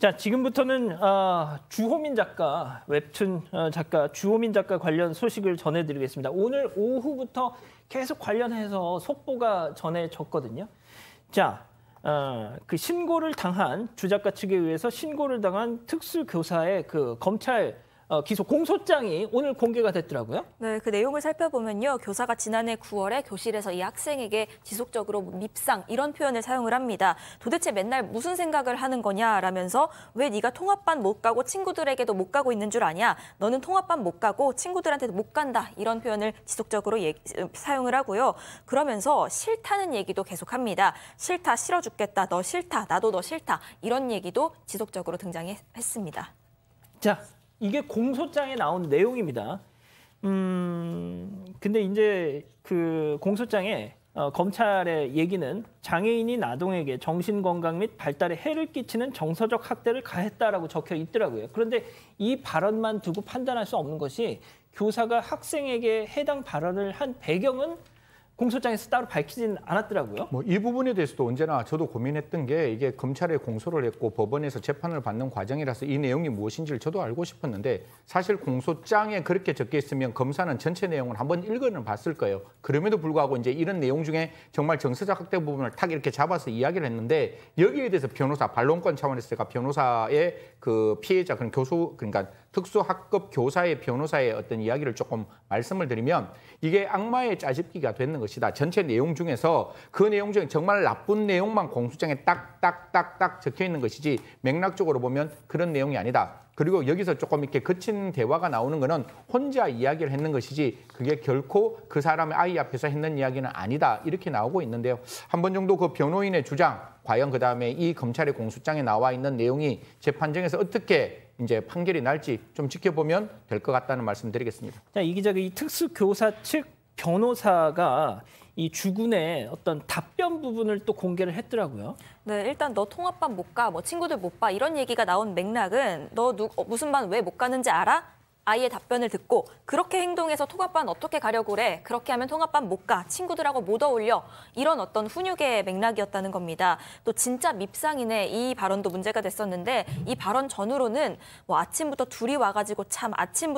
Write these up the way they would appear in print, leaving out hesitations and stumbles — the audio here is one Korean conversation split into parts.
자, 지금부터는 주호민 작가, 웹툰 작가 주호민 작가 관련 소식을 전해드리겠습니다. 오늘 오후부터 계속 관련해서 속보가 전해졌거든요. 자, 그 신고를 당한 주 작가 측에 의해서 신고를 당한 특수교사의 그 검찰 기소 공소장이 오늘 공개가 됐더라고요. 네, 그 내용을 살펴보면요. 교사가 지난해 9월에 교실에서 이 학생에게 지속적으로 밉상 이런 표현을 사용을 합니다. 도대체 맨날 무슨 생각을 하는 거냐라면서 왜 네가 통합반 못 가고 친구들에게도 못 가고 있는 줄 아냐? 너는 통합반 못 가고 친구들한테도 못 간다. 이런 표현을 지속적으로 사용을 하고요. 그러면서 싫다는 얘기도 계속합니다. 싫다, 싫어 죽겠다, 너 싫다, 나도 너 싫다. 이런 얘기도 지속적으로 등장했습니다. 자. 이게 공소장에 나온 내용입니다. 근데 이제 그 공소장에 검찰의 얘기는 장애인인 아동에게 정신건강 및 발달에 해를 끼치는 정서적 학대를 가했다라고 적혀 있더라고요. 그런데 이 발언만 두고 판단할 수 없는 것이 교사가 학생에게 해당 발언을 한 배경은 공소장에서 따로 밝히지는 않았더라고요. 이 부분에 대해서도 언제나 저도 고민했던 게 이게 검찰에 공소를 했고 법원에서 재판을 받는 과정이라서 이 내용이 무엇인지를 저도 알고 싶었는데 사실 공소장에 그렇게 적혀 있으면 검사는 전체 내용을 한번 읽어는 봤을 거예요. 그럼에도 불구하고 이제 이런 내용 중에 정말 정서적 학대 부분을 탁 이렇게 잡아서 이야기를 했는데 여기에 대해서 변호사, 반론권 차원에서 제가 변호사의 그 피해자, 그런 교수, 그러니까 특수학급 교사의 변호사의 어떤 이야기를 조금 말씀을 드리면 이게 악마의 짜집기가 되는 것이다. 전체 내용 중에서 그 내용 중에 정말 나쁜 내용만 공소장에 딱딱딱딱 적혀 있는 것이지 맥락적으로 보면 그런 내용이 아니다. 그리고 여기서 조금 이렇게 거친 대화가 나오는 거는 혼자 이야기를 했는 것이지 그게 결코 그 사람의 아이 앞에서 했는 이야기는 아니다. 이렇게 나오고 있는데요. 한 번 정도 그 변호인의 주장, 과연 그다음에 이 검찰의 공소장에 나와 있는 내용이 재판정에서 어떻게 이제 판결이 날지 좀 지켜보면 될 것 같다는 말씀드리겠습니다. 자, 이 기자가 이 특수교사 측 변호사가 이 주군의 어떤 답변 부분을 또 공개를 했더라고요. 네, 일단 너 통합반 못 가, 뭐 친구들 못 봐 이런 얘기가 나온 맥락은 너 무슨 반 왜 못 가는지 알아? 아이의 답변을 듣고 그렇게 행동해서 통합반 어떻게 가려고 그래? 그렇게 하면 통합반 못 가. 친구들하고 못 어울려. 이런 어떤 훈육의 맥락이었다는 겁니다. 또 진짜 밉상이네 이 발언도 문제가 됐었는데 이 발언 전후로는 뭐 아침부터 둘이 와가지고 참 아침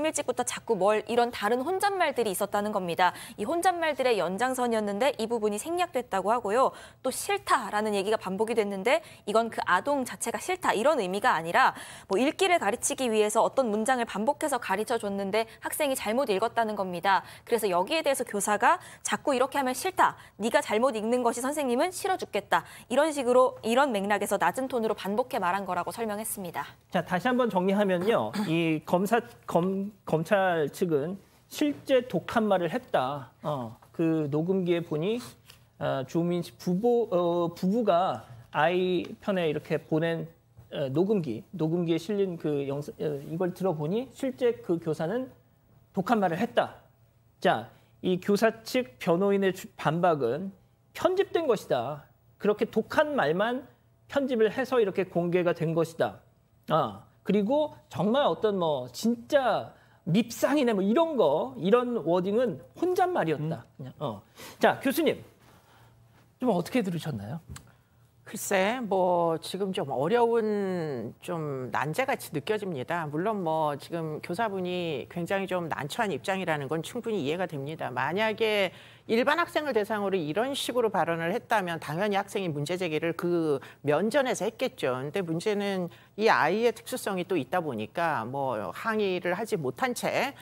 일찍부터 자꾸 뭘 이런 다른 혼잣말들이 있었다는 겁니다. 이 혼잣말들의 연장선이었는데 이 부분이 생략됐다고 하고요. 또 싫다라는 얘기가 반복이 됐는데 이건 그 아동 자체가 싫다 이런 의미가 아니라 뭐 읽기를 가르치기 위해서 어떤 문장 반복해서 가르쳐줬는데 학생이 잘못 읽었다는 겁니다. 그래서 여기에 대해서 교사가 자꾸 이렇게 하면 싫다. 네가 잘못 읽는 것이 선생님은 싫어 죽겠다. 이런 식으로 이런 맥락에서 낮은 톤으로 반복해 말한 거라고 설명했습니다. 자, 다시 한번 정리하면요. 이 검찰 측은 실제 독한 말을 했다. 그 녹음기에 보니 주호민 씨 부부가 아이 편에 이렇게 보낸 녹음기에 실린 그 영상 이걸 들어보니 실제 그 교사는 독한 말을 했다. 자, 이 교사 측 변호인의 반박은 편집된 것이다. 그렇게 독한 말만 편집을 해서 이렇게 공개가 된 것이다. 그리고 정말 어떤 뭐 진짜 밉상이네 뭐 이런 워딩은 혼잣말이었다. 그냥. 자, 교수님 좀 어떻게 들으셨나요? 글쎄, 뭐 지금 좀 어려운 좀 난제같이 느껴집니다. 물론 뭐 지금 교사분이 굉장히 좀 난처한 입장이라는 건 충분히 이해가 됩니다. 만약에 일반 학생을 대상으로 이런 식으로 발언을 했다면 당연히 학생이 문제 제기를 그 면전에서 했겠죠. 근데 문제는 이 아이의 특수성이 또 있다 보니까 뭐 항의를 하지 못한 채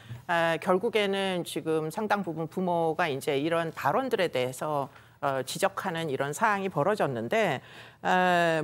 결국에는 지금 상당 부분 부모가 이제 이런 발언들에 대해서 지적하는 이런 사항이 벌어졌는데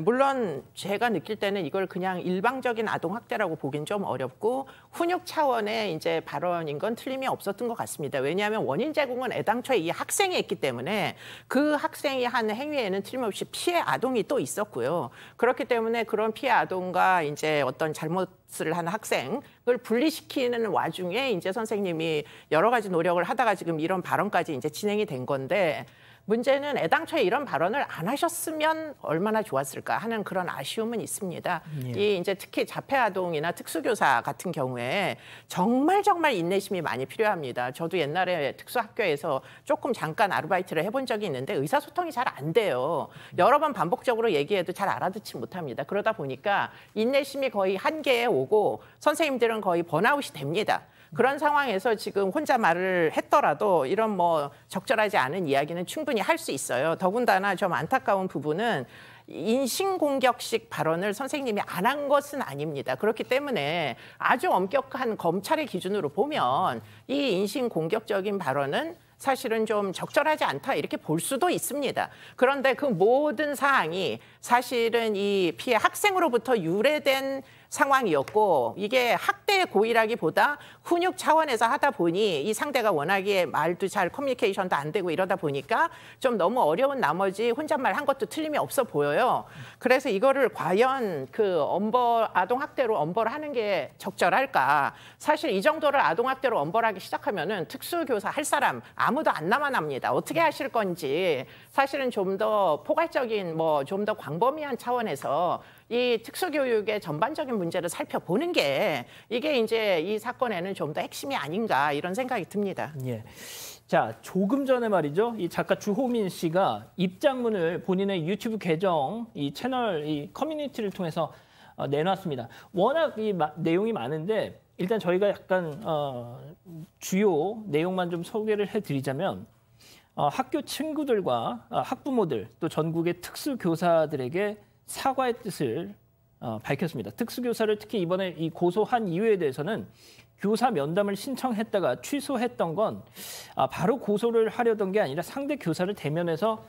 물론 제가 느낄 때는 이걸 그냥 일방적인 아동학대라고 보긴 좀 어렵고 훈육 차원의 이제 발언인 건 틀림이 없었던 것 같습니다. 왜냐하면 원인 제공은 애당초에 이 학생이 했기 때문에 그 학생이 한 행위에는 틀림없이 피해 아동이 또 있었고요. 그렇기 때문에 그런 피해 아동과 이제 어떤 잘못을 한 학생을 분리시키는 와중에 이제 선생님이 여러 가지 노력을 하다가 지금 이런 발언까지 이제 진행이 된 건데 문제는 애당초에 이런 발언을 안 하셨으면 얼마나 좋았을까 하는 그런 아쉬움은 있습니다. 이 이제 특히 자폐아동이나 특수교사 같은 경우에 정말 인내심이 많이 필요합니다. 저도 옛날에 특수학교에서 조금 잠깐 아르바이트를 해본 적이 있는데 의사소통이 잘 안 돼요. 여러 번 반복적으로 얘기해도 잘 알아듣지 못합니다. 그러다 보니까 인내심이 거의 한계에 오고 선생님들은 거의 번아웃이 됩니다. 그런 상황에서 지금 혼자 말을 했더라도 이런 뭐 적절하지 않은 이야기는 충분히 할 수 있어요. 더군다나 좀 안타까운 부분은 인신공격식 발언을 선생님이 안 한 것은 아닙니다. 그렇기 때문에 아주 엄격한 검찰의 기준으로 보면 이 인신공격적인 발언은 사실은 좀 적절하지 않다 이렇게 볼 수도 있습니다. 그런데 그 모든 사항이 사실은 이 피해 학생으로부터 유래된 상황이었고 이게 학대의 고의라기보다 훈육 차원에서 하다 보니 이 상대가 워낙에 말도 잘 커뮤니케이션도 안 되고 이러다 보니까 좀 너무 어려운 나머지 혼잣말 한 것도 틀림이 없어 보여요. 그래서 이거를 과연 그 아동학대로 엄벌을 하는 게 적절할까? 사실 이 정도를 아동학대로 엄벌하기 시작하면은 특수교사 할 사람 아무도 안 남아납니다. 어떻게 하실 건지 사실은 좀 더 포괄적인 뭐 좀 더 광범위한 차원에서 이 특수교육의 전반적인 문제를 살펴보는 게 이게 이제 이 사건에는 좀 더 핵심이 아닌가 이런 생각이 듭니다. 예. 자, 조금 전에 말이죠. 이 작가 주호민 씨가 입장문을 본인의 유튜브 계정, 이 채널, 이 커뮤니티를 통해서 내놨습니다. 워낙 이 내용이 많은데 일단 저희가 약간 주요 내용만 좀 소개를 해드리자면 학교 친구들과 학부모들 또 전국의 특수교사들에게 사과의 뜻을 밝혔습니다. 특수교사를 특히 이번에 이 고소한 이유에 대해서는 교사 면담을 신청했다가 취소했던 건 바로 고소를 하려던 게 아니라 상대 교사를 대면해서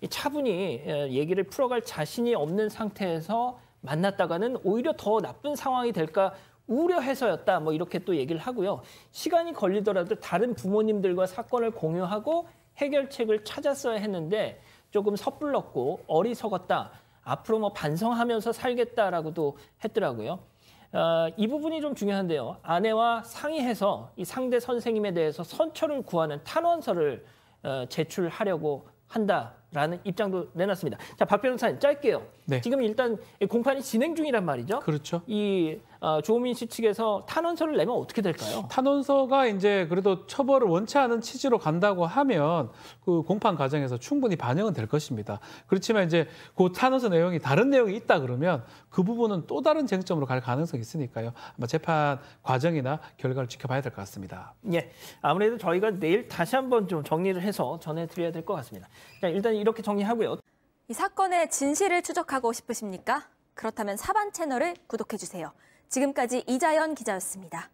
차분히 얘기를 풀어갈 자신이 없는 상태에서 만났다가는 오히려 더 나쁜 상황이 될까 우려해서였다. 뭐 이렇게 또 얘기를 하고요. 시간이 걸리더라도 다른 부모님들과 사건을 공유하고 해결책을 찾았어야 했는데 조금 섣불렀고 어리석었다. 앞으로 뭐 반성하면서 살겠다라고도 했더라고요. 이 부분이 좀 중요한데요. 아내와 상의해서 이 상대 선생님에 대해서 선처를 구하는 탄원서를 제출하려고 한다라는 입장도 내놨습니다. 자, 박 변호사님 짧게요. 네. 지금 일단 공판이 진행 중이란 말이죠. 그렇죠. 이 주호민 씨 측에서 탄원서를 내면 어떻게 될까요? 탄원서가 이제 그래도 처벌을 원치 않은 취지로 간다고 하면 그 공판 과정에서 충분히 반영은 될 것입니다. 그렇지만 이제 그 탄원서 내용이 다른 내용이 있다 그러면 그 부분은 또 다른 쟁점으로 갈 가능성이 있으니까요. 아마 재판 과정이나 결과를 지켜봐야 될 것 같습니다. 예, 아무래도 저희가 내일 다시 한번 좀 정리를 해서 전해드려야 될 것 같습니다. 자, 일단 이렇게 정리하고요. 이 사건의 진실을 추적하고 싶으십니까? 그렇다면 사반 채널을 구독해주세요. 지금까지 이자연 기자였습니다.